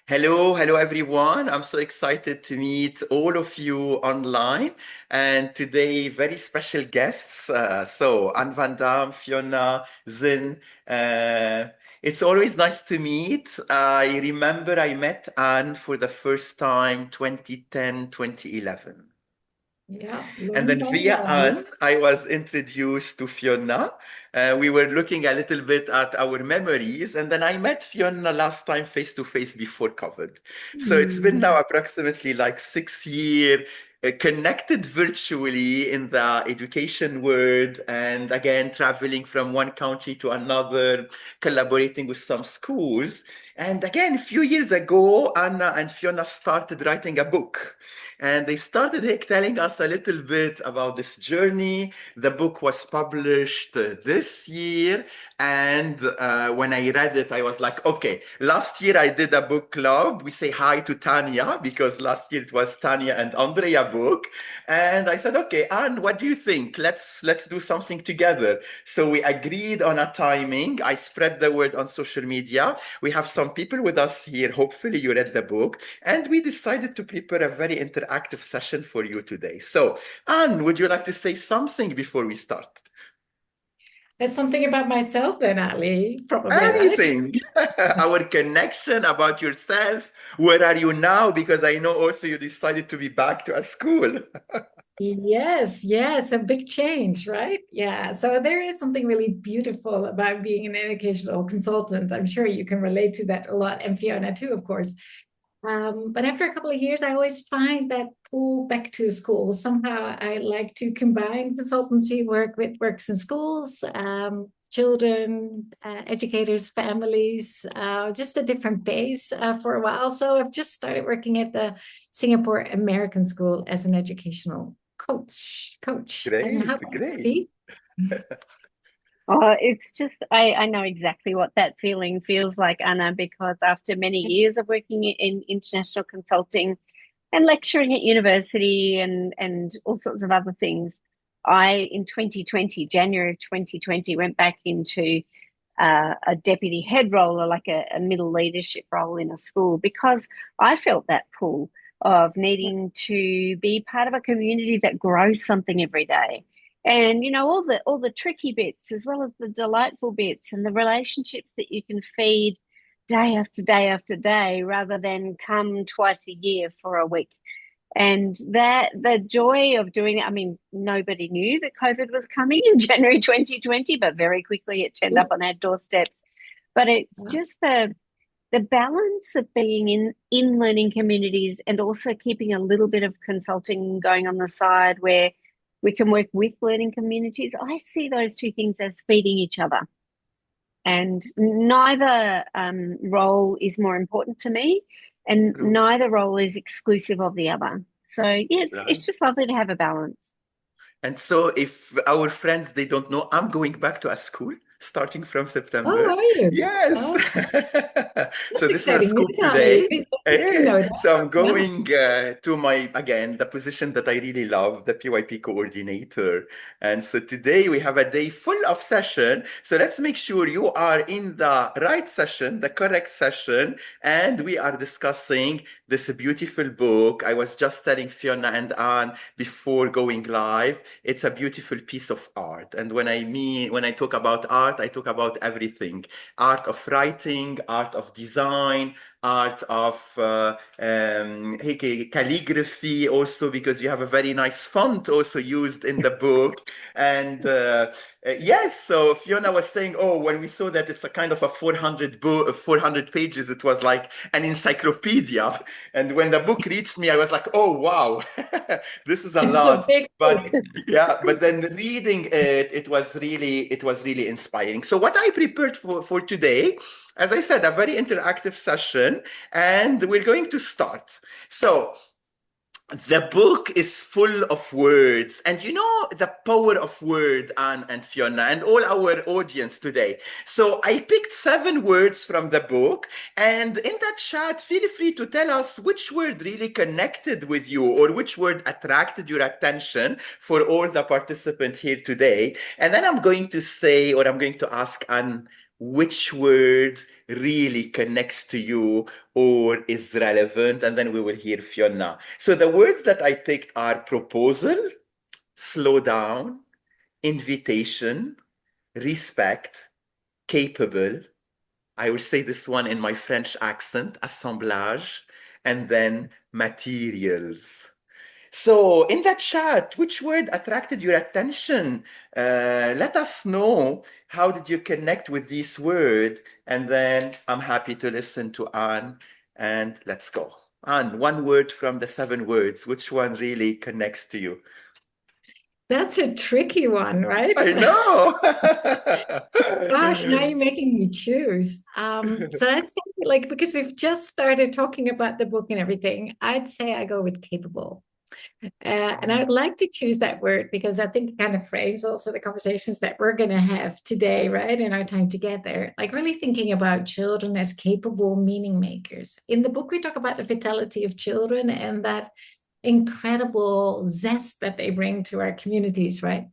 Hello everyone. I'm so excited to meet all of you online. And today, very special guests. Anne Van Dam, Fiona, Zinn. Uh, it's always nice to meet. I remember I met Anne for the first time 2010, 2011. Yeah, And long then time via ago. Anne, I was introduced to Fiona. We were looking a little bit at our memories, and then I met Fiona last time face to face before COVID. So it's been now Hmm. approximately like 6 years connected virtually in the education world, and again traveling from one country to another, collaborating with some schools. And again, a few years ago, Anna and Fiona started writing a book. And they started telling us a little bit about this journey. The book was published this year. And when I read it, I was like, okay, last year I did a book club. We say hi to Tanya because last year it was Tanya and Andrea book. And I said, okay, Anne, what do you think? Let's do something together. So we agreed on a timing. I spread the word on social media. We have some people with us here. Hopefully you read the book. And we decided to prepare a very interactive session for you today. So, Anne, would you like to say something before we start? There's something about myself then, Ali, probably, right? Anything. Our connection about yourself. Where are you now? Because I know also you decided to be back to a school. Yes, yes, a big change, right? Yeah. So there is something really beautiful about being an educational consultant. I'm sure you can relate to that a lot, and Fiona too, of course. But after a couple of years, I always find that pull back to school. Somehow I like to combine consultancy work with works in schools, children, educators, families, just a different pace for a while. So I've just started working at the Singapore American School as an educational coach. And how Great, about you, great. Fee? Oh, it's just, I know exactly what that feeling feels like, Anna, because after many years of working in international consulting and lecturing at university and all sorts of other things, in 2020, January of 2020, went back into a deputy head role or like a middle leadership role in a school because I felt that pull of needing to be part of a community that grows something every day. And all the tricky bits as well as the delightful bits and the relationships that you can feed day after day after day rather than come twice a year for a week. And that the joy of doing it, I mean, nobody knew that COVID was coming in January 2020, but very quickly it turned up on our doorsteps. But it's just the balance of being in learning communities and also keeping a little bit of consulting going on the side where we can work with learning communities. I see those two things as feeding each other. And neither role is more important to me, and True. neither role is exclusive of the other. So yeah, it's Right. just lovely to have a balance. And so if our friends they don't know, I'm going back to a school starting from Oh, September. are you? Yes. Oh, So that's this is a exciting scoop news, Ali. today. Good to know that. So I'm Yeah. going to my again the position that I really love, the PYP coordinator. And so today we have a day full of session. So let's make sure you are in the right session, the correct session, and we are discussing this beautiful book. I was just telling Fiona and Anne before going live. It's a beautiful piece of art. And when I talk about art, I talk about everything: art of writing, art of design, art of calligraphy, also because you have a very nice font also used in the book. And yes, so Fiona was saying, oh, when we saw that it's a kind of a 400 book, 400 pages, it was like an encyclopedia. And when the book reached me, I was like, oh, wow, this is a It's a lot. big book. But yeah, but then reading it, it was really inspiring. So what I prepared for today, as I said, a very interactive session, and we're going to start. So the book is full of words, and you know the power of word, Anne and Fiona, and all our audience today. So I picked 7 words from the book, and in that chat, feel free to tell us which word really connected with you or which word attracted your attention for all the participants here today. And then I'm going to say, or I'm going to ask Anne, which word really connects to you or is relevant, and then we will hear Fiona. So the words that I picked are proposal, slow down, invitation, respect, capable. I will say this one in my French accent, assemblage, and then materials. So in that chat, which word attracted your attention? Let us know, how did you connect with this word? And then I'm happy to listen to Anne, and let's go. Anne, one word from the 7 words, which one really connects to you? That's a tricky one, right? I know. Gosh, now you're making me choose. So I'd say, like, because we've just started talking about the book and everything, I'd say I go with capable. And I'd like to choose that word because I think it kind of frames also the conversations that we're going to have today, right, in our time together. Like, really thinking about children as capable meaning makers. In the book, we talk about the vitality of children and that incredible zest that they bring to our communities, right?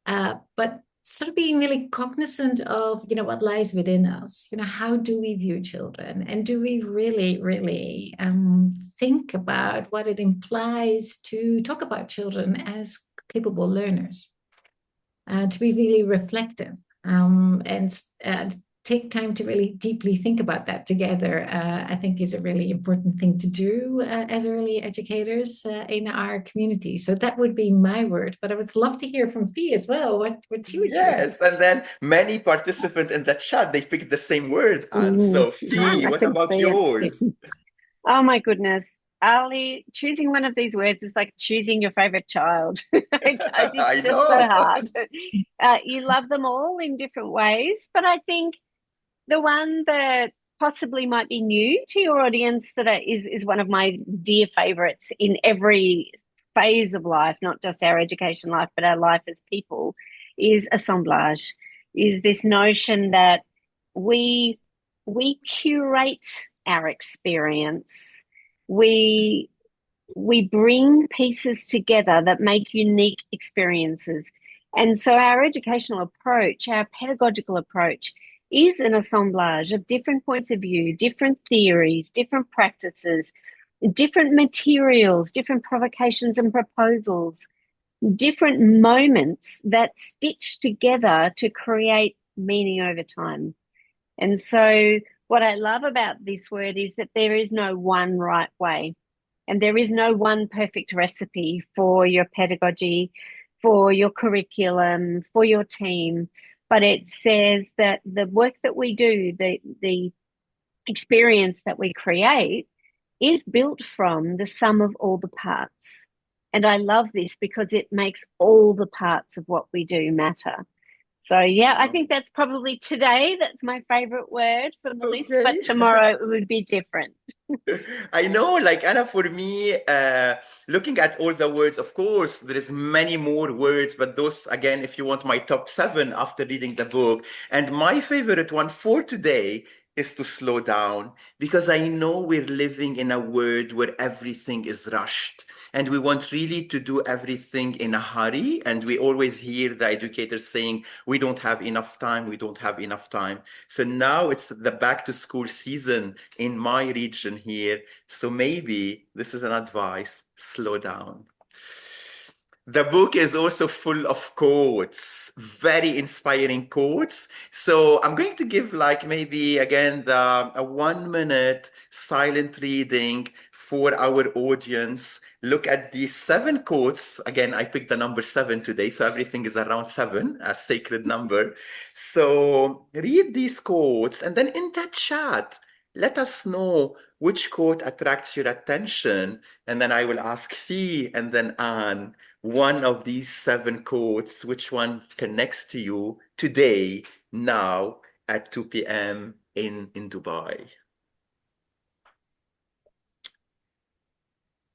But sort of being really cognizant of, what lies within us. How do we view children? And do we really, really think about what it implies to talk about children as capable learners? To be really reflective and take time to really deeply think about that together, I think is a really important thing to do as early educators in our community. So that would be my word, but I would love to hear from Fee as well, what you would choose. Yes, and then many participants in the chat, they picked the same word, Anne. So, Fee, I what could about see it. yours? Oh my goodness. Ali, choosing one of these words is like choosing your favorite child. I It's just so know. hard. You love them all in different ways, but I think the one that possibly might be new to your audience is one of my dear favorites in every phase of life, not just our education life, but our life as people, is assemblage, is this notion that we we curate our experience. We we bring pieces together that make unique experiences. And so our educational approach, our pedagogical approach, is an assemblage of different points of view, different theories, different practices, different materials, different provocations and proposals, different moments that stitch together to create meaning over time. And so, what I love about this word is that there is no one right way, and there is no one perfect recipe for your pedagogy, for your curriculum, for your team. But it says that the work that we do, the experience that we create, is built from the sum of all the parts. And I love this because it makes all the parts of what we do matter. So, yeah, I think that's probably today. That's my favorite word from the list, but Okay. tomorrow it would be different. I know, like Anna, for me, looking at all the words, of course, there is many more words, but those, again, if you want my top 7 after reading the book. And my favorite one for today is to slow down, because I know we're living in a world where everything is rushed and we want really to do everything in a hurry. And we always hear the educators saying, we don't have enough time, we don't have enough time. So now it's the back to school season in my region here. So maybe this is an advice, slow down. The book is also full of quotes, very inspiring quotes. So I'm going to give like maybe again a 1 minute silent reading for our audience. Look at these 7 quotes. Again, I picked the number 7 today, so everything is around 7, a sacred number. So read these quotes, and then in that chat, let us know which quote attracts your attention. And then I will ask Fee and then Anne one of these 7 quotes, which one connects to you today, now at 2 p.m. in Dubai.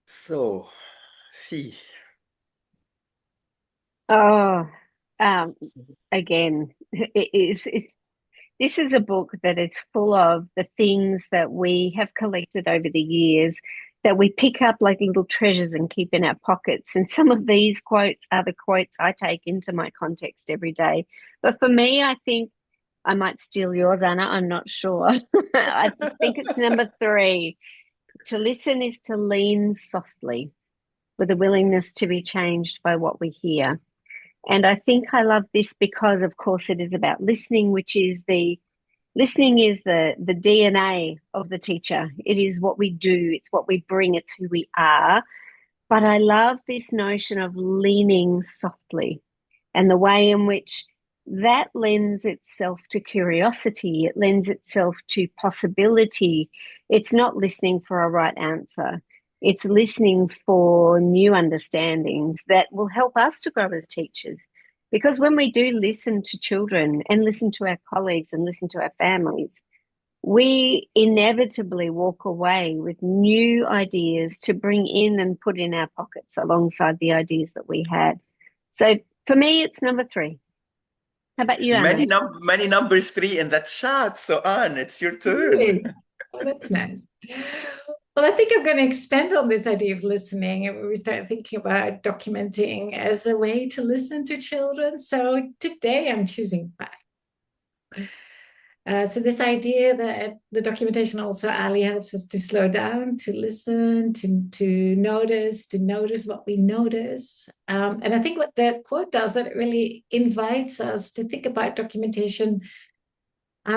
So, Fee. Oh, again, this is a book that it's full of the things that we have collected over the years that we pick up like little treasures and keep in our pockets. And some of these quotes are the quotes I take into my context every day. But for me, I think I might steal yours, Anna. I'm not sure. I think it's number 3. To listen is to lean softly with a willingness to be changed by what we hear. And I think I love this because, of course, it is about listening, which is the listening is the DNA of the teacher. It is what we do. It's what we bring. It's who we are. But I love this notion of leaning softly and the way in which that lends itself to curiosity. It lends itself to possibility. It's not listening for a right answer. It's listening for new understandings that will help us to grow as teachers. Because when we do listen to children and listen to our colleagues and listen to our families, we inevitably walk away with new ideas to bring in and put in our pockets alongside the ideas that we had. So for me, it's number 3. How about you, Anna? Many numbers 3 in that chat. So Anne, it's your turn. Really? Oh, that's nice. Well, I think I'm going to expand on this idea of listening, and we start thinking about documenting as a way to listen to children. So today I'm choosing 5. So this idea that the documentation also, Ali, helps us to slow down, to listen, to notice what we notice. And I think what that quote does, that it really invites us to think about documentation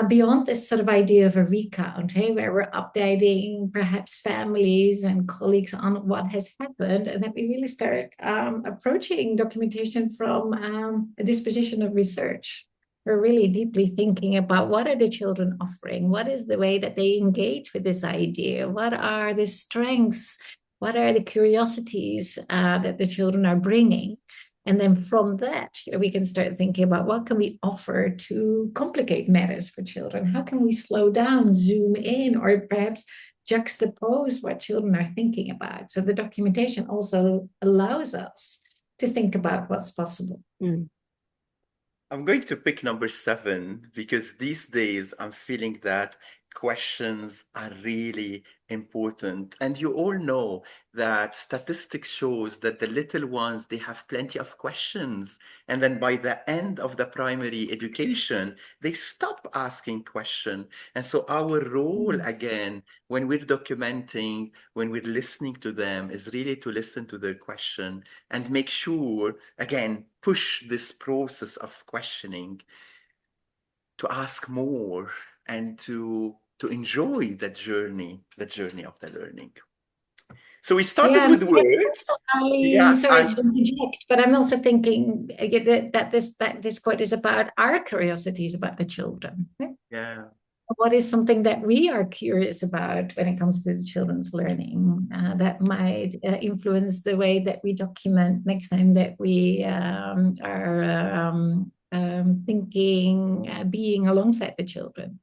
beyond this sort of idea of a recount, hey, where we're updating perhaps families and colleagues on what has happened, and that we really start approaching documentation from a disposition of research. We're really deeply thinking about what are the children offering? What is the way that they engage with this idea? What are the strengths? What are the curiosities that the children are bringing? And then from that, we can start thinking about what can we offer to complicate matters for children? How can we slow down, zoom in, or perhaps juxtapose what children are thinking about? So the documentation also allows us to think about what's possible. I'm going to pick number 7 because these days I'm feeling that questions are really important. And you all know that statistics shows that the little ones, they have plenty of questions. And then by the end of the primary education, they stop asking questions. And so our role again, when we're documenting, when we're listening to them, is really to listen to their question and make sure, again, push this process of questioning to ask more and to enjoy the journey of the learning. So we started with words. Sorry to interject, but I'm also thinking that this quote is about our curiosities about the children. Right? Yeah. What is something that we are curious about when it comes to the children's learning that might influence the way that we document next time that we are thinking, being alongside the children?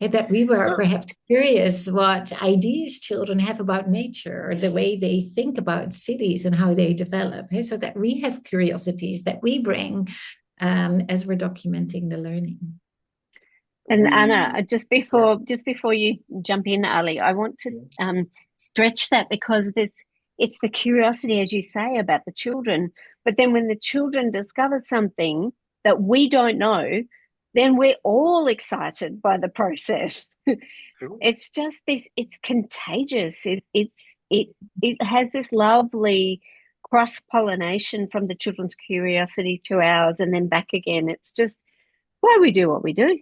That we were perhaps curious what ideas children have about nature or the way they think about cities and how they develop. So that we have curiosities that we bring as we're documenting the learning. And Anna, just before you jump in, Ali, I want to stretch that because it's the curiosity, as you say, about the children. But then when the children discover something that we don't know, then we're all excited by the process. Sure. It's just this, it's contagious. It has this lovely cross-pollination from the children's curiosity to ours and then back again. It's just why we do what we do.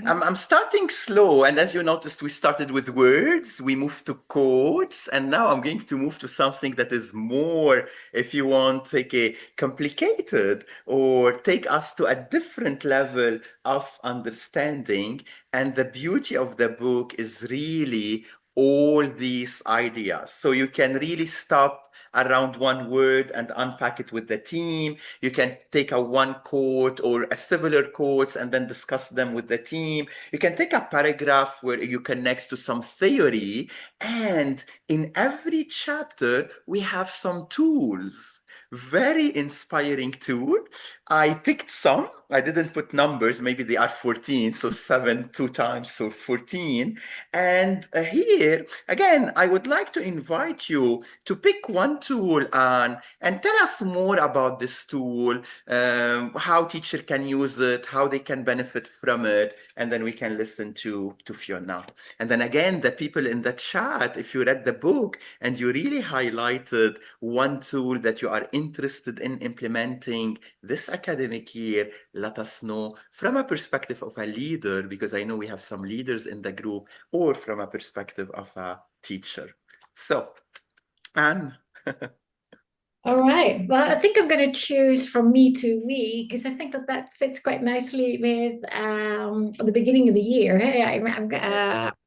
I'm starting slow, and as you noticed, we started with words, we moved to quotes, and now I'm going to move to something that is more, if you want, like a complicated or take us to a different level of understanding. And the beauty of the book is really all these ideas. So you can really stop around one word and unpack it with the team. You can take a one quote or a similar quotes and then discuss them with the team. You can take a paragraph where you connect to some theory. And in every chapter, we have some tools. Very inspiring tool. I picked some. I didn't put numbers. Maybe they are 14. So 7, 2 times, so 14. And here, again, I would like to invite you to pick one tool and tell us more about this tool, how teacher can use it, how they can benefit from it. And then we can listen to Fiona. And then again, the people in the chat, if you read the book and you really highlighted one tool that you are interested in implementing this academic year, let us know from a perspective of a leader, because I know we have some leaders in the group, or from a perspective of a teacher. So, Anne. All right. Well, I think I'm going to choose from me to we because I think that that fits quite nicely with the beginning of the year. Hey, I'm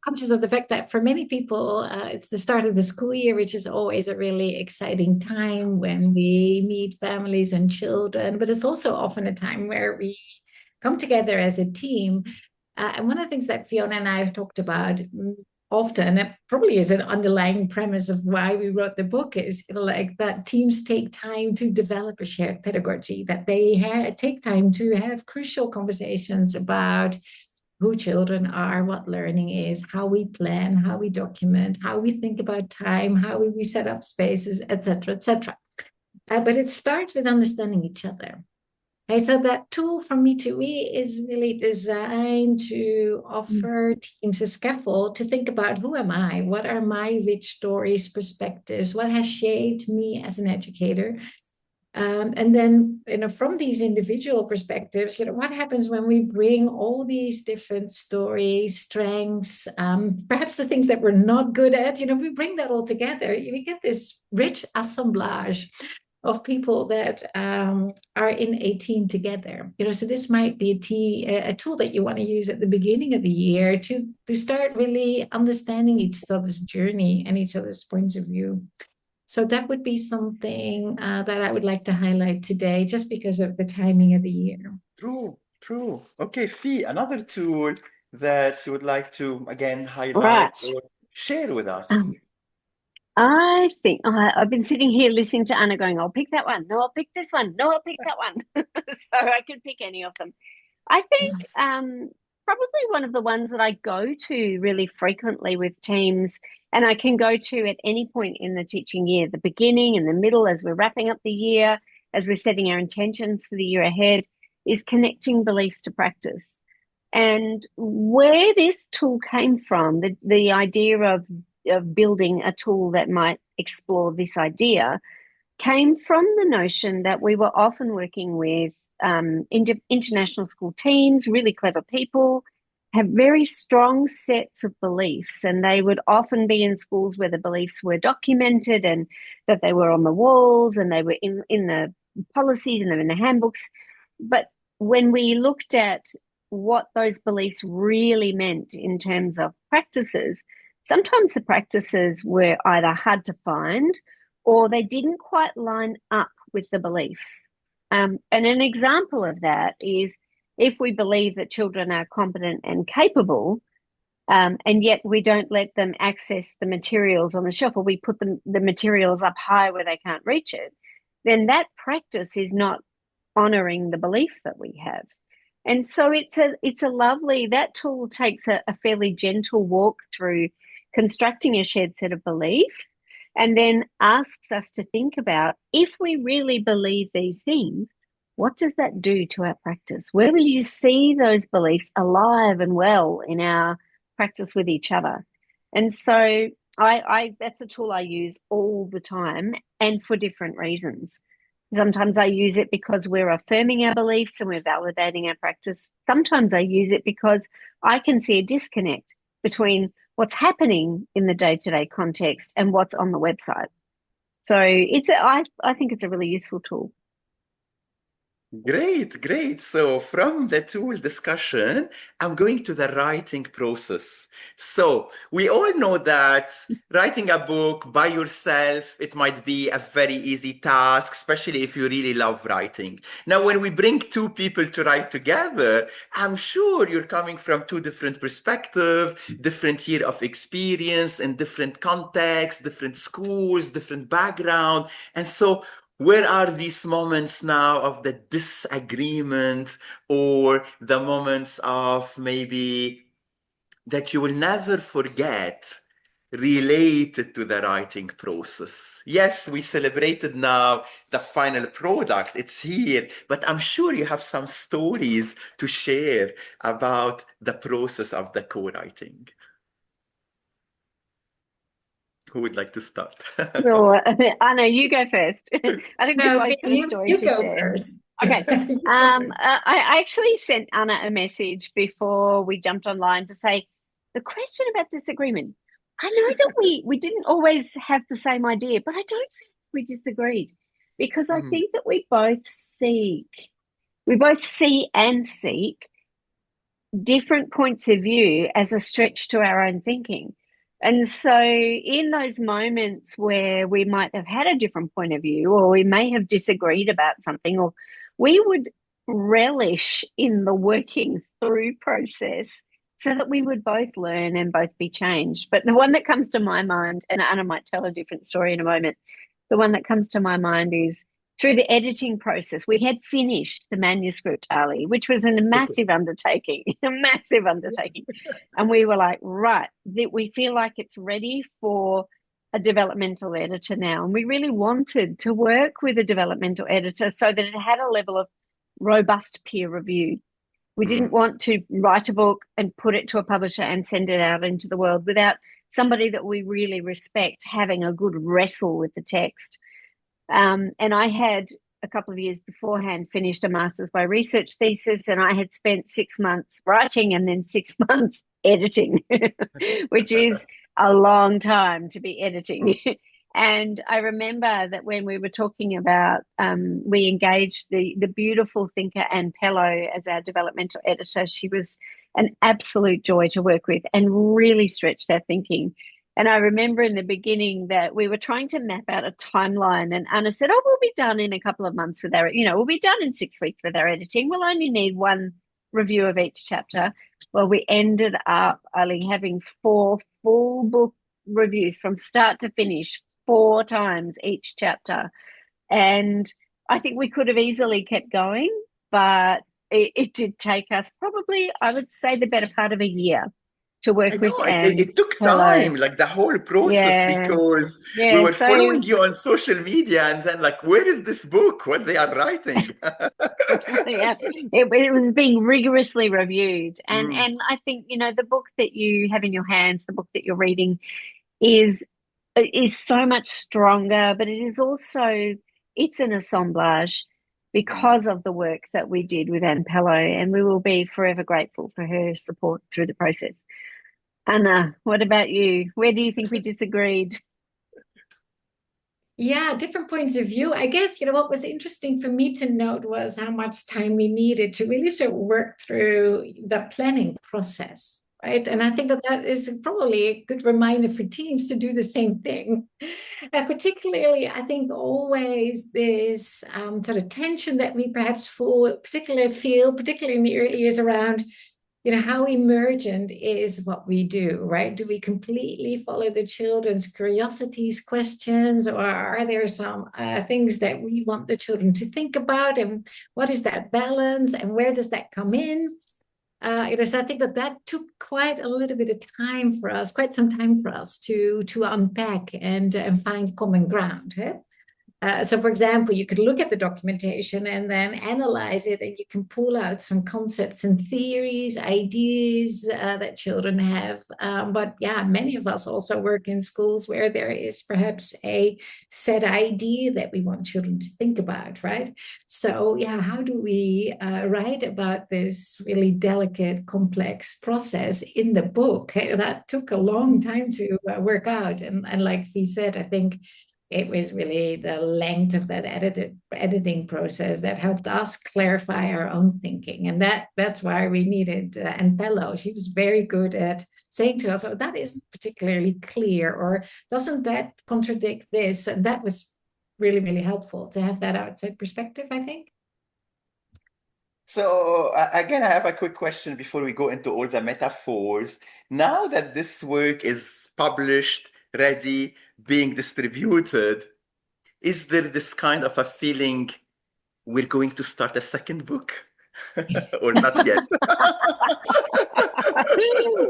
conscious of the fact that for many people, it's the start of the school year, which is always a really exciting time when we meet families and children. But it's also often a time where we come together as a team. And one of the things that Fiona and I have talked about often, it probably is an underlying premise of why we wrote the book, is like that teams take time to develop a shared pedagogy, that they take time to have crucial conversations about who children are, what learning is, how we plan, how we document, how we think about time, how we set up spaces, etc., etc. But it starts with understanding each other. Okay, so that tool from Me2We is really designed to offer teams a scaffold to think about who am I? What are my rich stories, perspectives? What has shaped me as an educator? And then, from these individual perspectives, what happens when we bring all these different stories, strengths, perhaps the things that we're not good at, if we bring that all together, we get this rich assemblage of people that are in a team together. So this might be a tool that you want to use at the beginning of the year to start really understanding each other's journey and each other's points of view. So that would be something that I would like to highlight today, just because of the timing of the year. True. Okay, Fee, another tool that you would like to, again, highlight Right. or share with us. I think I've been sitting here listening to Anna going, I'll pick that one. No, I'll pick this one. No, I'll pick that one. So I could pick any of them. I think probably one of the ones that I go to really frequently with teams, and I can go to at any point in the teaching year, the beginning and the middle, as we're wrapping up the year, as we're setting our intentions for the year ahead, is connecting beliefs to practice. And where this tool came from, the idea of building a tool that might explore this idea, came from the notion that we were often working with international school teams, really clever people, have very strong sets of beliefs, and they would often be in schools where the beliefs were documented and that they were on the walls and they were in the policies and they were in the handbooks. But when we looked at what those beliefs really meant in terms of practices, sometimes the practices were either hard to find or they didn't quite line up with the beliefs. And an example of that is if we believe that children are competent and capable, and yet we don't let them access the materials on the shelf, or we put the materials up high where they can't reach it, then that practice is not honoring the belief that we have. And so it's a lovely, that tool takes a fairly gentle walk through constructing a shared set of beliefs, and then asks us to think about, if we really believe these things, what does that do to our practice? Where will you see those beliefs alive and well in our practice with each other? And so I that's a tool I use all the time, and for different reasons. Sometimes I use it because we're affirming our beliefs and we're validating our practice. Sometimes I use it because I can see a disconnect between what's happening in the day-to-day context and what's on the website. So I think it's a really useful tool. Great. So from the tool discussion, I'm going to the writing process. So we all know that writing a book by yourself, it might be a very easy task, especially if you really love writing. Now, when we bring two people to write together, I'm sure you're coming from two different perspectives, different year of experience in different contexts, different schools, different background. And so Where are these moments now of the disagreement, or the moments of maybe that you will never forget related to the writing process? Yes, we celebrated now the final product, it's here, but I'm sure you have some stories to share about the process of the co-writing. Who would like to start? Well, Anna, you go first. I think we No, both got a story you to go share. first. Okay. You go first. I actually sent Anna a message before we jumped online to say the question about disagreement. I know that we didn't always have the same idea, but I don't think we disagreed because I Mm, think that we both see and seek different points of view as a stretch to our own thinking. And so, in those moments where we might have had a different point of view, or we may have disagreed about something, or we would relish in the working through process so that we would both learn and both be changed. But the one that comes to my mind, and Anna might tell a different story in a moment, the one that comes to my mind is through the editing process. We had finished the manuscript, Ali, which was a okay. massive undertaking, a massive undertaking. And we were like, right, that we feel like it's ready for a developmental editor now. And we really wanted to work with a developmental editor so that it had a level of robust peer review. We didn't Mm, want to write a book and put it to a publisher and send it out into the world without somebody that we really respect having a good wrestle with the text. And I had a couple of years beforehand finished a master's by research thesis, and I had spent 6 months writing and then 6 months editing, which is a long time to be editing. And I remember that when we were talking about, we engaged the beautiful thinker Anne Pello as our developmental editor. She was an absolute joy to work with and really stretched our thinking. And I remember in the beginning that we were trying to map out a timeline, and Anna said, "Oh, we'll be done in a couple of months with our, we'll be done in 6 weeks with our editing. We'll only need one review of each chapter." Well, we ended up only having 4 full book reviews from start to finish, 4 times each chapter. And I think we could have easily kept going, but it did take us probably, I would say, the better part of a year to I work with know Anne it took Pello. time, like the whole process, Yeah. because we Yeah. were So following you on social media, and then like, where is this book? What they are writing? yeah, it was being rigorously reviewed. And Mm, I think, the book that you have in your hands, the book that you're reading is so much stronger, but it is also, it's an assemblage mm. because of the work that we did with Anne Pello, and we will be forever grateful for her support through the process. Anna, what about you? Where do you think we disagreed? Yeah, different points of view. I guess, what was interesting for me to note was how much time we needed to really sort of work through the planning process, right? And I think that that is probably a good reminder for teams to do the same thing. And particularly, I think always this sort of tension that we perhaps feel, particularly in the early years around how emergent is what we do, right? Do we completely follow the children's curiosities, questions, or are there some things that we want the children to think about? And what is that balance? And where does that come in? So I think that that took quite a little bit of time for us, quite some time for us to unpack and find common ground. Eh? So, for example, you could look at the documentation and then analyze it, and you can pull out some concepts and theories, ideas that children have. But yeah, many of us also work in schools where there is perhaps a set idea that we want children to think about, right? So, yeah, how do we write about this really delicate, complex process in the book? That took a long time to work out. And like Fee said, I think it was really the length of that editing process that helped us clarify our own thinking. And that's why we needed Anne Pello. She was very good at saying to us, "Oh, that isn't particularly clear," or "Doesn't that contradict this?" And that was really, really helpful to have that outside perspective, I think. So again, I have a quick question before we go into all the metaphors. Now that this work is published, ready, being distributed, is there this kind of a feeling we're going to start a second book? Or not yet?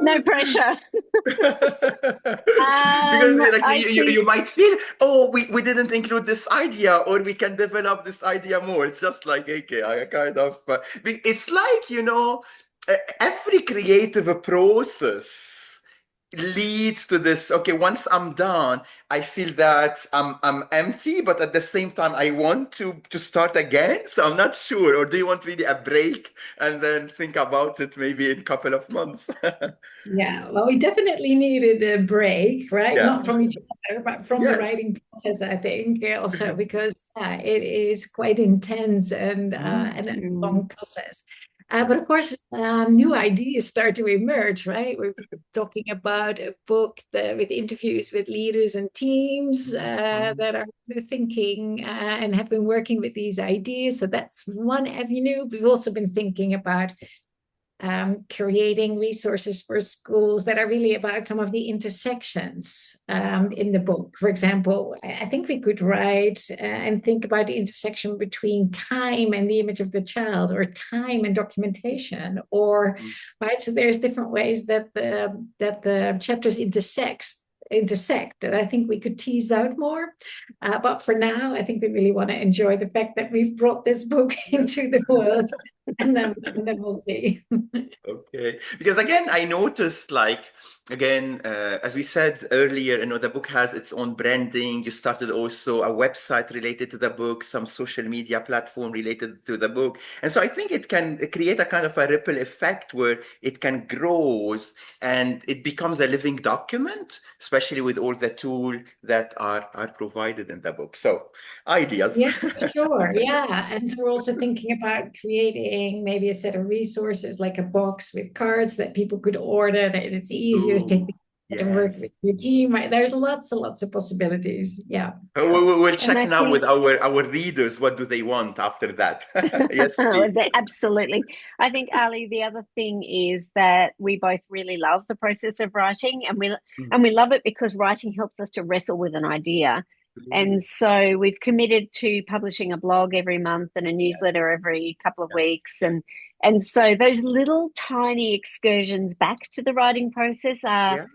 No pressure. Because like I think you might feel, oh, we didn't include this idea, or we can develop this idea more. It's just like, okay, I kind of it's like, every creative process leads to this. Okay, once I'm done, I feel that I'm empty, but at the same time I want to start again. So I'm not sure. Or do you want really a break and then think about it maybe in a couple of months? Yeah, well, we definitely needed a break, right? Yeah. Not from each other, but from the Yes. writing process, I think. Also because it is quite intense and a mm, long process. But of course, new ideas start to emerge, right? We're talking about a book with interviews with leaders and teams that are thinking and have been working with these ideas. So that's one avenue. We've also been thinking about creating resources for schools that are really about some of the intersections in the book. For example, I think we could write and think about the intersection between time and the image of the child, or time and documentation, or right. So there's different ways that the chapters intersect that I think we could tease out more. But for now, I think we really want to enjoy the fact that we've brought this book into the world, and then we'll see. Okay. Because again, I noticed like, again, as we said earlier, the book has its own branding. You started also a website related to the book, some social media platform related to the book. And so I think it can create a kind of a ripple effect where it can grow and it becomes a living document, especially with all the tools that are provided in the book. So ideas. Yeah, sure. Yeah. And so we're also thinking about creating maybe a set of resources like a box with cards that people could order, that it's easier to take Ooh, the and work yes. with your team. Right. There's lots and lots of possibilities. Yeah. We'll and check I now think with our readers. What do they want after that? Yes, please. absolutely. I think, Ali, the other thing is that we both really love the process of writing, and we love it because writing helps us to wrestle with an idea. And Mm. so we've committed to publishing a blog every month and a Yes. newsletter every couple of Yeah. weeks. And so those little tiny excursions back to the writing process are, Yeah.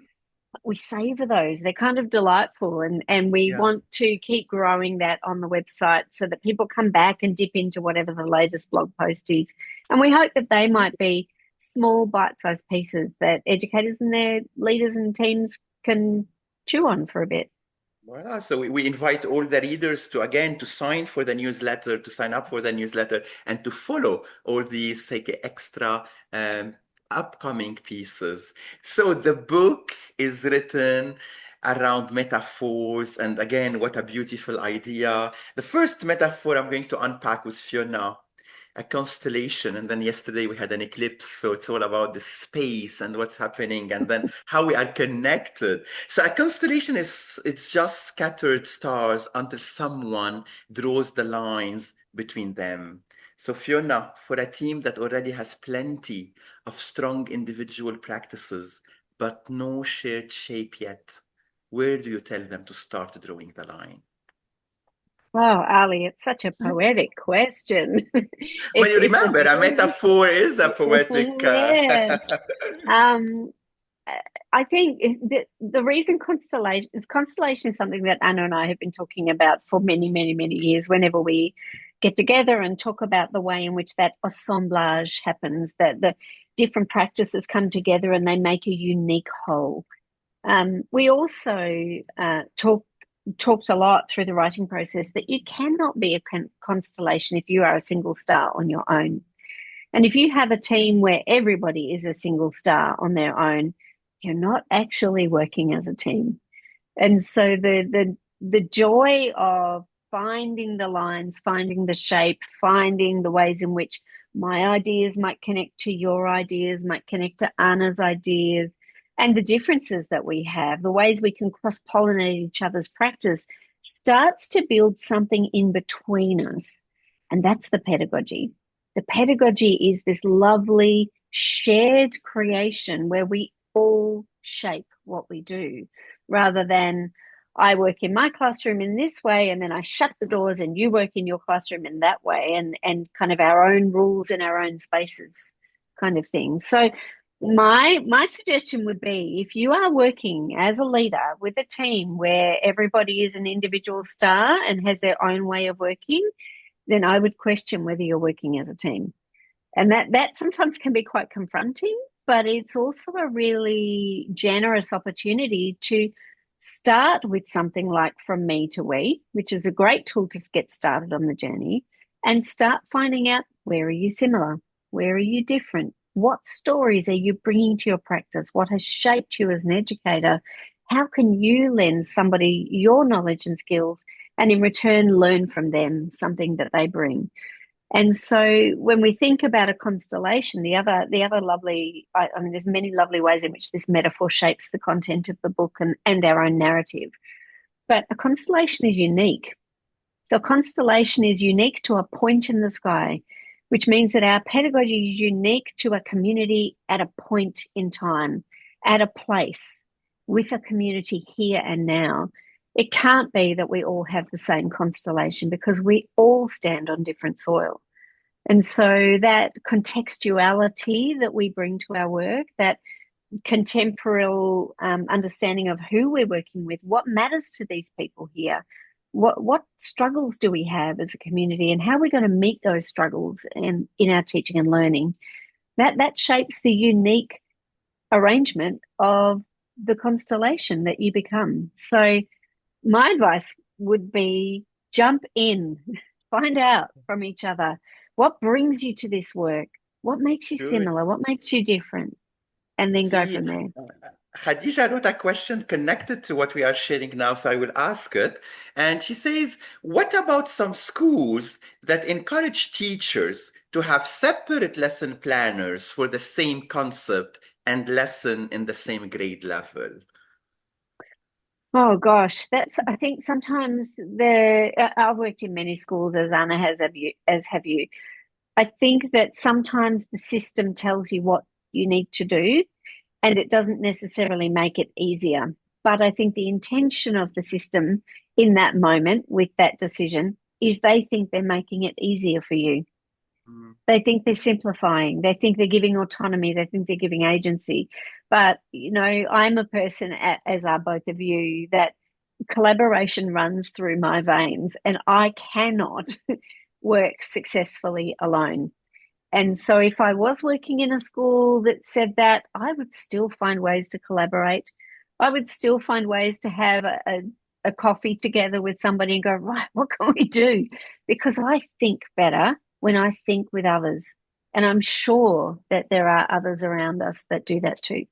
we savor those. They're kind of delightful, and we Yeah. want to keep growing that on the website so that people come back and dip into whatever the latest blog post is. And we hope that they might be small bite-sized pieces that educators and their leaders and teams can chew on for a bit. Voilà. So we invite all the readers to, again, to sign for the newsletter, to sign up for the newsletter, and to follow all these like extra upcoming pieces. So the book is written around metaphors, and again, what a beautiful idea. The first metaphor I'm going to unpack with Fiona, a constellation, and then yesterday we had an eclipse, so it's all about the space and what's happening and then how we are connected. So a constellation it's just scattered stars until someone draws the lines between them. So Fiona, for a team that already has plenty of strong individual practices but no shared shape yet, where do you tell them to start drawing the line? Wow, Ali, it's such a poetic question. But It's you it's a remember, a very metaphor is a poetic. yeah. Um, I think the reason constellation is something that Anna and I have been talking about for many, many, many years. Whenever we get together and talk about the way in which that assemblage happens, that the different practices come together and they make a unique whole. We also talked a lot through the writing process that you cannot be a constellation if you are a single star on your own. And if you have a team where everybody is a single star on their own, you're not actually working as a team. And so the joy of finding the lines, finding the shape, finding the ways in which my ideas might connect to your ideas, might connect to Anna's ideas, and the differences that we have, the ways we can cross-pollinate each other's practice, starts to build something in between us. And that's the pedagogy. The pedagogy is this lovely shared creation where we all shape what we do rather than, I work in my classroom in this way, and then I shut the doors and you work in your classroom in that way, and kind of our own rules in our own spaces kind of thing. So my suggestion would be, if you are working as a leader with a team where everybody is an individual star and has their own way of working, then I would question whether you're working as a team. And that sometimes can be quite confronting, but it's also a really generous opportunity to start with something like from me to we, which is a great tool to get started on the journey, and start finding out, where are you similar? Where are you different? What stories are you bringing to your practice? What has shaped you as an educator? How can you lend somebody your knowledge and skills and in return learn from them something that they bring? And so when we think about a constellation, the other lovely, I mean, there's many lovely ways in which this metaphor shapes the content of the book and our own narrative. But a constellation is unique. So a constellation is unique to a point in the sky, which means that our pedagogy is unique to a community at a point in time, at a place, with a community here and now. It can't be that we all have the same constellation, because we all stand on different soil. And so that contextuality that we bring to our work, that contemporary understanding of who we're working with, what matters to these people here, what struggles do we have as a community, and how we're going to meet those struggles in our teaching and learning, that shapes the unique arrangement of the constellation that you become. So my advice would be, jump in, find out from each other what brings you to this work, what makes you Good. similar, what makes you different, and then go The from there. Khadija wrote a question connected to what we are sharing now, so I will ask it. And she says, what about some schools that encourage teachers to have separate lesson planners for the same concept and lesson in the same grade level? Oh gosh, I think sometimes I've worked in many schools, as Anna have you. I think that sometimes the system tells you what you need to do, and it doesn't necessarily make it easier. But I think the intention of the system in that moment with that decision is they think they're making it easier for you. Mm. They think they're simplifying. They think they're giving autonomy. They think they're giving agency. But, I'm a person, as are both of you, that collaboration runs through my veins, and I cannot work successfully alone. And so if I was working in a school that said that, I would still find ways to collaborate. I would still find ways to have a coffee together with somebody and go, right, what can we do? Because I think better when I think with others. And I'm sure that there are others around us that do that too.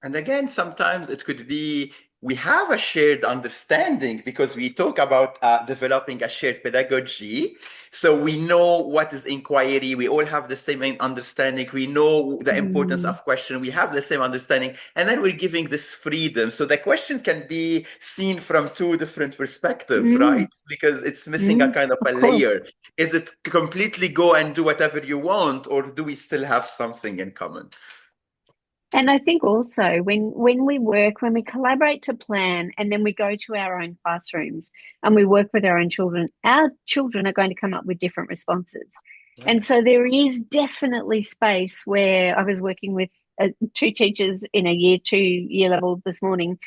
And again, sometimes it could be we have a shared understanding because we talk about developing a shared pedagogy. So we know what is inquiry. We all have the same understanding. We know the importance of question. We have the same understanding. And then we're giving this freedom. So the question can be seen from two different perspectives, right? Because it's missing a kind of a layer. Is it completely go and do whatever you want, or do we still have something in common? And I think also when we collaborate to plan, and then we go to our own classrooms and we work with our own children, our children are going to come up with different responses. Yes. And so there is definitely space where I was working with two teachers in a year 2 year level this morning,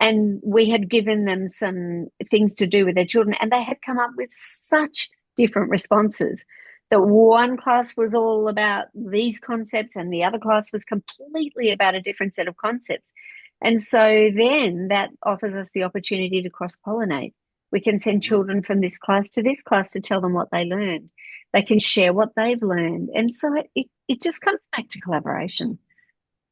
and we had given them some things to do with their children, and they had come up with such different responses. That one class was all about these concepts and the other class was completely about a different set of concepts. And so then that offers us the opportunity to cross-pollinate. We can send children from this class to tell them what they learned. They can share what they've learned. And so it just comes back to collaboration.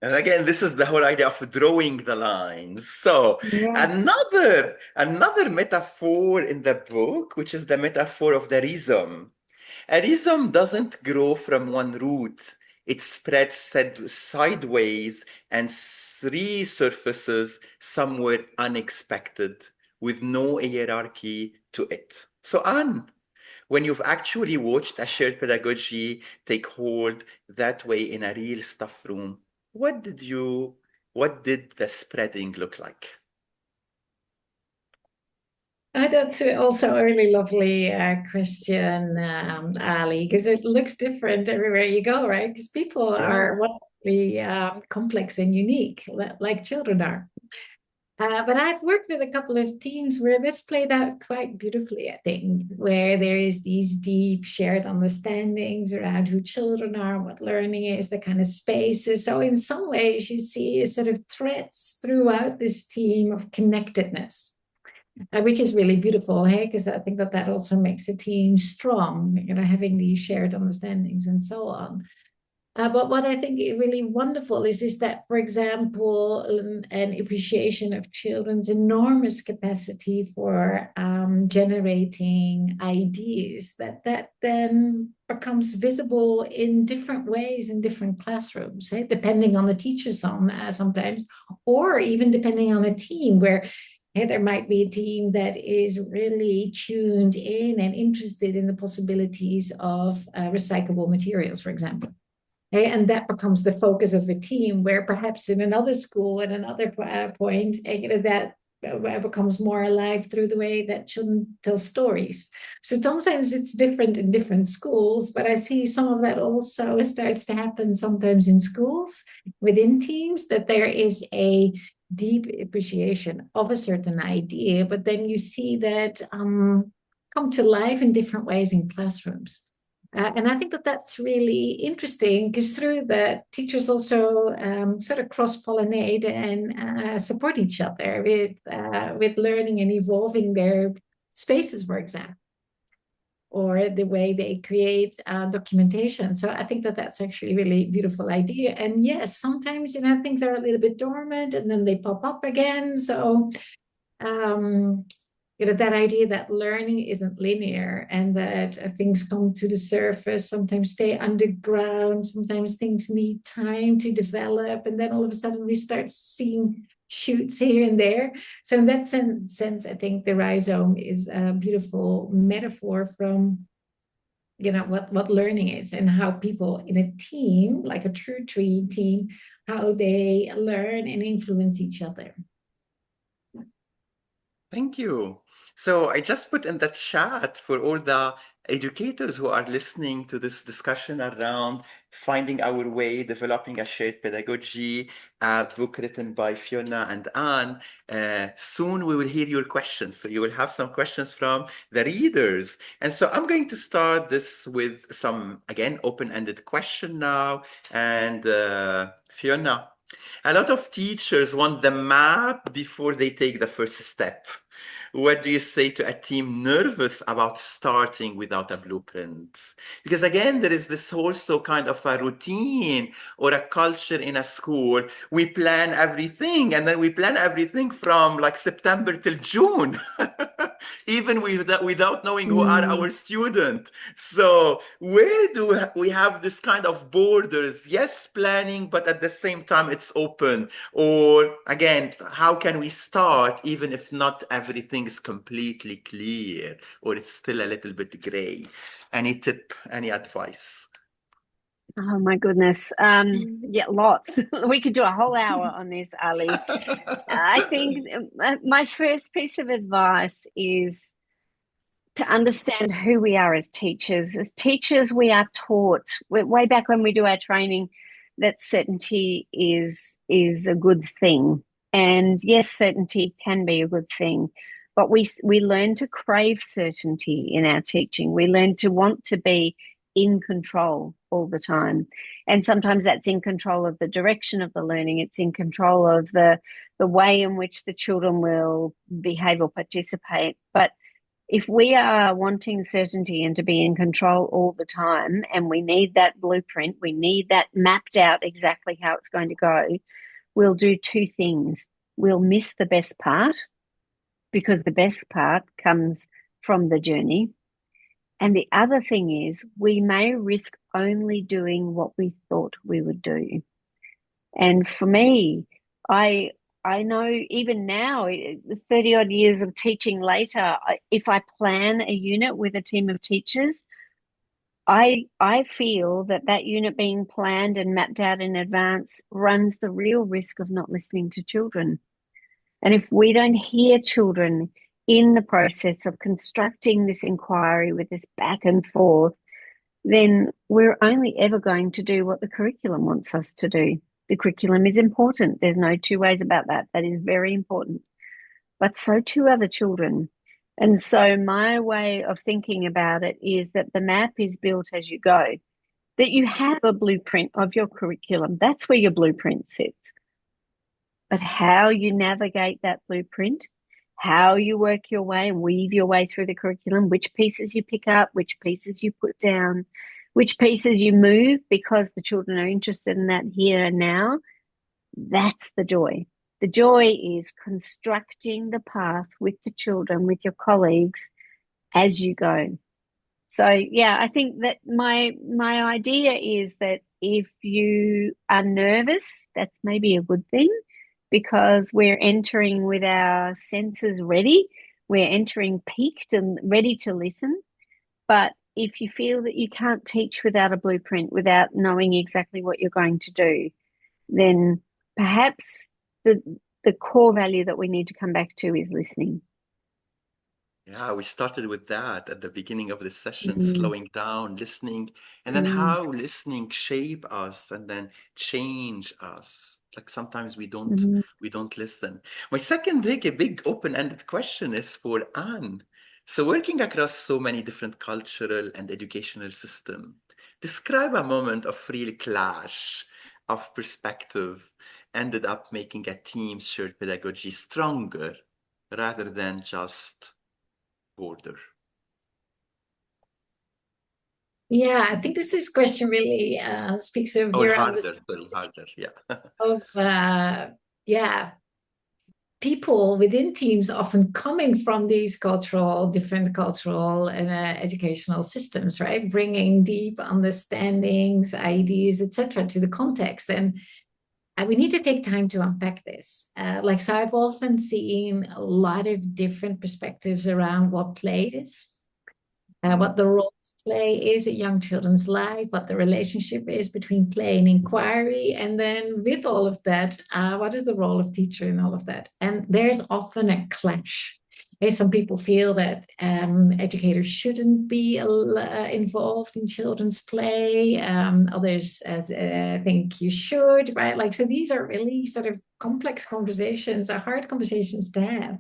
And again, this is the whole idea of drawing the lines. So another metaphor in the book, which is the metaphor of the rhizome. A rhizome doesn't grow from one root. It spreads sideways and resurfaces somewhere unexpected with no hierarchy to it. So Anne, when you've actually watched a shared pedagogy take hold that way in a real staff room, what did the spreading look like? That's also a really lovely question, Ali, because it looks different everywhere you go, right? Because people Yeah. are wonderfully complex and unique, like children are. But I've worked with a couple of teams where this played out quite beautifully, I think, where there is these deep shared understandings around who children are, what learning is, the kind of spaces. So in some ways, you see sort of threads throughout this team of connectedness, which is really beautiful, hey, because I think that that also makes a team strong, having these shared understandings and so on. But what I think is really wonderful is that, for example, an appreciation of children's enormous capacity for generating ideas that then becomes visible in different ways in different classrooms, eh? Depending on the teacher sometimes, or even depending on a team where there might be a team that is really tuned in and interested in the possibilities of recyclable materials, for example. Okay, and that becomes the focus of a team, where perhaps in another school at another point, that becomes more alive through the way that children tell stories. So sometimes it's different in different schools, but I see some of that also starts to happen sometimes in schools within teams, that there is a deep appreciation of a certain idea, but then you see that come to life in different ways in classrooms. And I think that that's really interesting, because through that, teachers also sort of cross-pollinate and support each other with learning and evolving their spaces, for example, or the way they create documentation. So I think that that's actually a really beautiful idea. And yes, sometimes, things are a little bit dormant and then they pop up again. So um, that idea that learning isn't linear, and that things come to the surface, sometimes stay underground, sometimes things need time to develop, and then all of a sudden we start seeing shoots here and there. So in that sense, I think the rhizome is a beautiful metaphor from what learning is, and how people in a team, like a true tree team, how they learn and influence each other. Thank you. So I just put in the chat for all the educators who are listening to this discussion around finding our way, developing a shared pedagogy, a book written by Fiona and Anne. Soon we will hear your questions. So you will have some questions from the readers. And so I'm going to start this with some, again, open-ended question now. And Fiona, a lot of teachers want the map before they take the first step. What do you say to a team nervous about starting without a blueprint? Because again, there is this also kind of a routine or a culture in a school. We plan everything, and then we plan everything from like September till June, even without knowing who are our students. So where do we have this kind of borders? Yes, planning, but at the same time it's open. Or again, how can we start even if not everything is completely clear, or it's still a little bit gray? Any tip, any advice? Oh my goodness. Yeah, lots. We could do a whole hour on this, Ali. I think my first piece of advice is to understand who we are as teachers. As teachers, we are taught way back when we do our training that certainty is a good thing. And yes, certainty can be a good thing, but we learn to crave certainty in our teaching. We learn to want to be in control all the time. And sometimes that's in control of the direction of the learning. It's in control of the way in which the children will behave or participate. But if we are wanting certainty and to be in control all the time, and we need that blueprint, we need that mapped out exactly how it's going to go, we'll do two things. We'll miss the best part, because the best part comes from the journey. And the other thing is, we may risk only doing what we thought we would do. And for me, I know even now, 30 odd years of teaching later, if I plan a unit with a team of teachers, I feel that unit being planned and mapped out in advance runs the real risk of not listening to children. And if we don't hear children in the process of constructing this inquiry with this back and forth, then we're only ever going to do what the curriculum wants us to do. The curriculum is important. There's no two ways about that. That is very important. But so too are the children. And so my way of thinking about it is that the map is built as you go, that you have a blueprint of your curriculum. That's where your blueprint sits. But how you navigate that blueprint, how you work your way and weave your way through the curriculum, which pieces you pick up, which pieces you put down, which pieces you move because the children are interested in that here and now, that's the joy. The joy is constructing the path with the children, with your colleagues as you go. So yeah, I think that my idea is that if you are nervous, that's maybe a good thing because we're entering with our senses ready. We're entering peaked and ready to listen. But if you feel that you can't teach without a blueprint, without knowing exactly what you're going to do, then perhaps the core value that we need to come back to is listening. Yeah, we started with that at the beginning of this session, slowing down, listening, and then how listening shape us and then change us. Like sometimes we don't listen. My second big open-ended question is for Anne. So working across so many different cultural and educational systems, describe a moment of real clash of perspective ended up making a team's shared pedagogy stronger rather than just border. Yeah, I think this question really speaks of Or your harder, yeah. of yeah, people within teams often coming from these different cultural and educational systems, right? Bringing deep understandings, ideas, etc., to the context, and we need to take time to unpack this. So I've often seen a lot of different perspectives around what play is, what the role of play is in young children's life, what the relationship is between play and inquiry, and then with all of that, what is the role of teacher in all of that? And there's often a clash. Some people feel that educators shouldn't be involved in children's play. Others think you should, right? So these are really sort of complex conversations, hard conversations to have.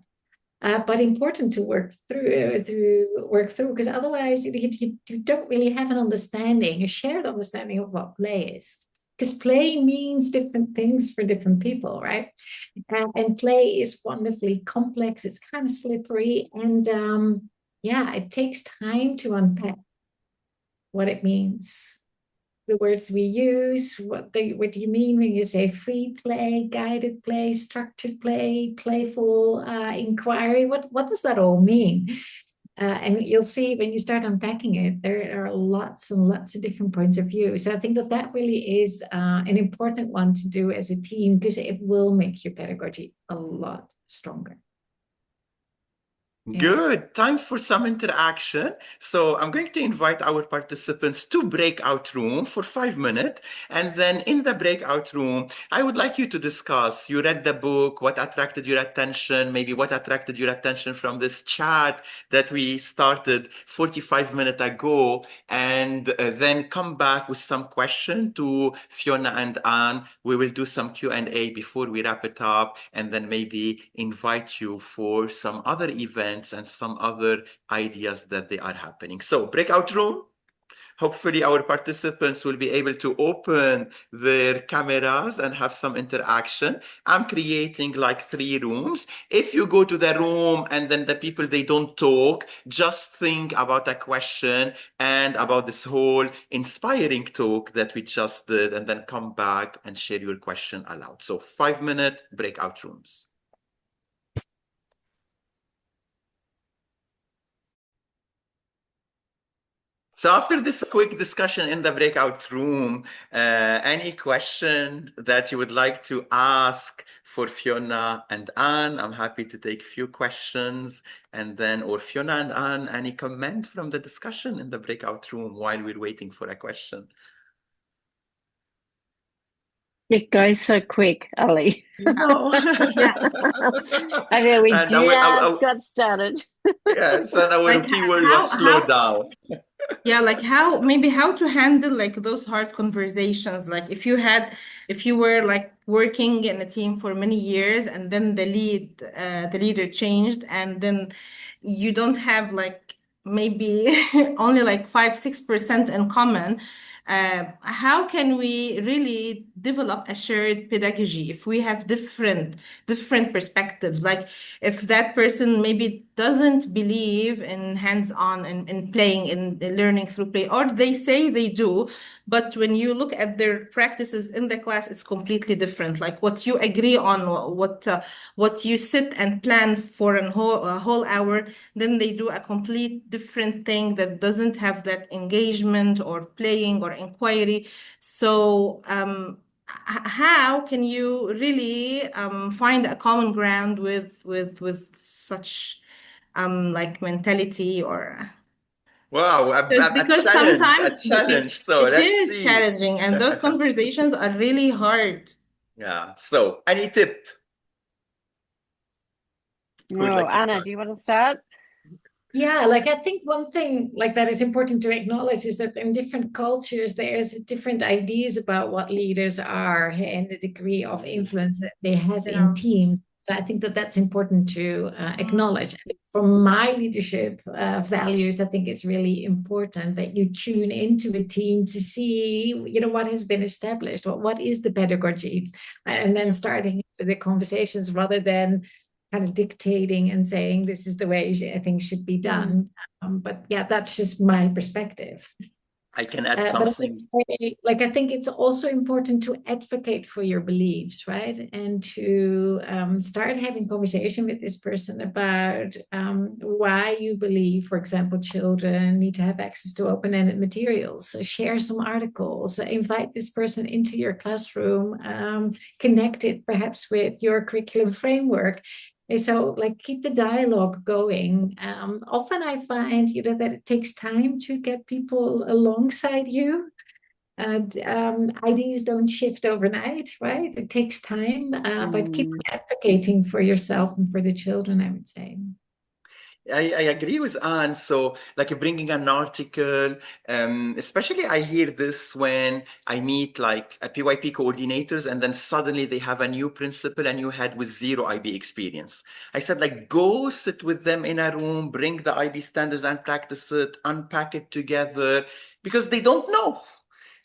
But important to work through because otherwise you don't really have an understanding, a shared understanding of what play is. Because play means different things for different people, right? And play is wonderfully complex. It's kind of slippery, and yeah, it takes time to unpack what it means, the words we use. What do you mean when you say free play, guided play, structured play, playful inquiry? What does that all mean? And you'll see when you start unpacking it, there are lots and lots of different points of view. So I think that really is an important one to do as a team because it will make your pedagogy a lot stronger. Good. Time for some interaction. So I'm going to invite our participants to breakout room for 5 minutes. And then in the breakout room, I would like you to discuss, you read the book, what attracted your attention, maybe what attracted your attention from this chat that we started 45 minutes ago, and then come back with some question to Fiona and Anne. We will do some Q&A before we wrap it up, and then maybe invite you for some other events and some other ideas that they are happening. So breakout room. Hopefully our participants will be able to open their cameras and have some interaction. I'm creating like 3 rooms. If you go to the room and then the people, they don't talk, just think about a question and about this whole inspiring talk that we just did, and then come back and share your question aloud. So 5-minute breakout rooms. So after this quick discussion in the breakout room, any question that you would like to ask for Fiona and Anne? I'm happy to take a few questions, and then, or Fiona and Anne, any comment from the discussion in the breakout room while we're waiting for a question? It goes so quick, Ali. No. I mean, we And just got started. yeah, so our Like keyword was slow how down. yeah, like how to handle like those hard conversations. Like if you were like working in a team for many years and then the leader changed and then you don't have like maybe only like 5-6% in common. How can we really develop a shared pedagogy if we have different perspectives? Like if that person maybe doesn't believe in hands-on and playing and learning through play, or they say they do, but when you look at their practices in the class, it's completely different. Like what you agree on, what you sit and plan for a whole hour, then they do a complete different thing that doesn't have that engagement or playing or inquiry. So how can you really find a common ground with such like mentality or Wow, a because challenge, a sometimes challenge. So it let's is see. challenging and those conversations are really hard. Yeah. So any tip? Who would No, like to Anna, start? do you want to start? Yeah, like I think one thing like that is important to acknowledge is that in different cultures there's different ideas about what leaders are and the degree of influence that they have in Yeah. teams. So I think that that's important to acknowledge. I think for my leadership values, I think it's really important that you tune into a team to see, you know, what has been established, what is the pedagogy, and then starting the conversations rather than kind of dictating and saying this is the way things should be done. But yeah, that's just my perspective. I can add But I would something. say, like, I think it's also important to advocate for your beliefs, right? And to start having conversation with this person about why you believe, for example, children need to have access to open-ended materials. So share some articles, invite this person into your classroom, connect it perhaps with your curriculum framework. And so, like, keep the dialogue going. Often I find, you know, that it takes time to get people alongside you. And ideas don't shift overnight, right? It takes time, but keep Mm. advocating for yourself and for the children, I would say. I agree with Anne. So, like bringing an article, especially I hear this when I meet like a PYP coordinators, and then suddenly they have a new principal, a new head with zero IB experience. I said, like, go sit with them in a room, bring the IB standards and practice it, unpack it together, because they don't know.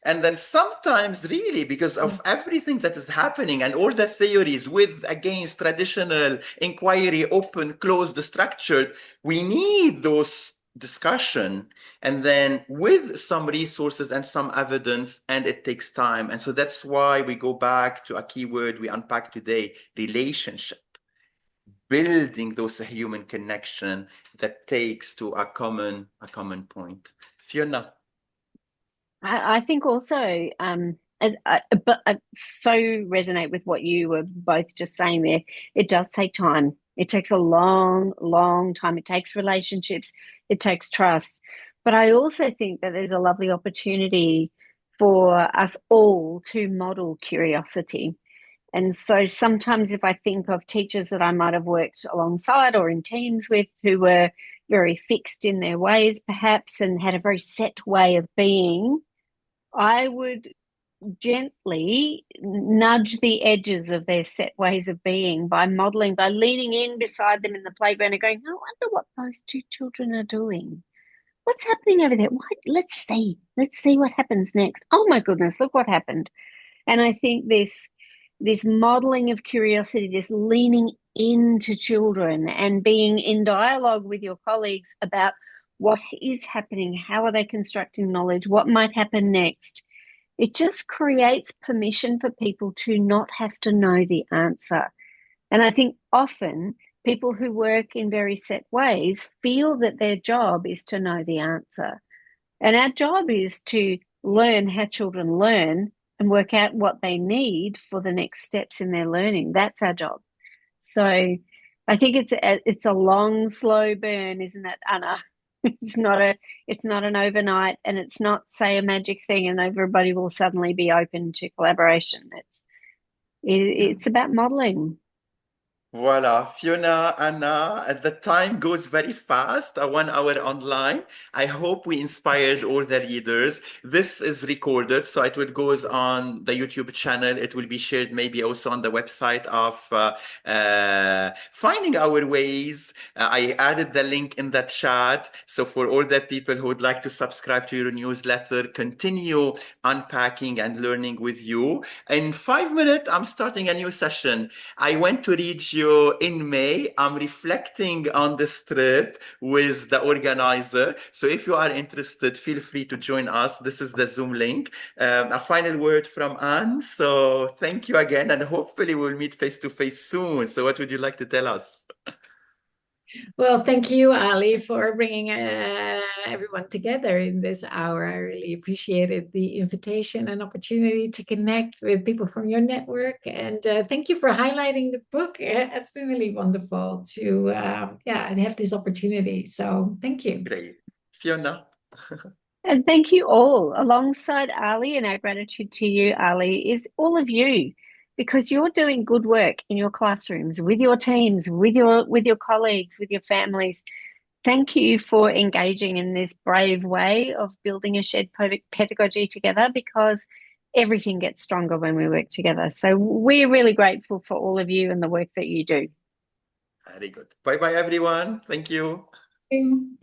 And then sometimes, really, because of everything that is happening and all the theories with, against traditional inquiry, open, closed, structured, we need those discussion and then with some resources and some evidence, and it takes time. And so that's why we go back to a keyword we unpack today, relationship, building those human connection that takes to a common point. Fiona. I think also, but I so resonate with what you were both just saying there. It does take time. It takes a long, long time. It takes relationships. It takes trust. But I also think that there's a lovely opportunity for us all to model curiosity. And so sometimes if I think of teachers that I might have worked alongside or in teams with who were very fixed in their ways, perhaps, and had a very set way of being, I would gently nudge the edges of their set ways of being by modeling, by leaning in beside them in the playground and going, I wonder what those two children are doing. What's happening over there? What? Let's see. Let's see what happens next. Oh my goodness, look what happened. And I think this modeling of curiosity, this leaning into children and being in dialogue with your colleagues about what is happening, how are they constructing knowledge, what might happen next. It just creates permission for people to not have to know the answer. And I think often people who work in very set ways feel that their job is to know the answer. And our job is to learn how children learn and work out what they need for the next steps in their learning. That's our job. So I think it's a long, slow burn, isn't it, Anna? It's not an overnight, and it's not say a magic thing and everybody will suddenly be open to collaboration. It's about modeling. Voila, Fiona, Anna, the time goes very fast, 1 hour online. I hope we inspired all the readers. This is recorded, so it will goes on the YouTube channel. It will be shared maybe also on the website of Finding Our Ways. I added the link in the chat. So for all the people who would like to subscribe to your newsletter, continue unpacking and learning with you. In 5 minutes, I'm starting a new session. I went to read you in May. I'm reflecting on this trip with the organizer. So if you are interested, feel free to join us. This is the Zoom link. A final word from Anne. So thank you again, and hopefully we'll meet face to face soon. So what would you like to tell us? Well, thank you, Ali, for bringing everyone together in this hour. I really appreciated the invitation and opportunity to connect with people from your network. And thank you for highlighting the book. It's been really wonderful to have this opportunity. So thank you. Great. Fiona. And thank you all. Alongside Ali, and our gratitude to you, Ali, is all of you, because you're doing good work in your classrooms, with your teams, with your colleagues, with your families. Thank you for engaging in this brave way of building a shared pedagogy together, because everything gets stronger when we work together. So we're really grateful for all of you and the work that you do. Very good. Bye-bye, everyone. Thank you. Thank you.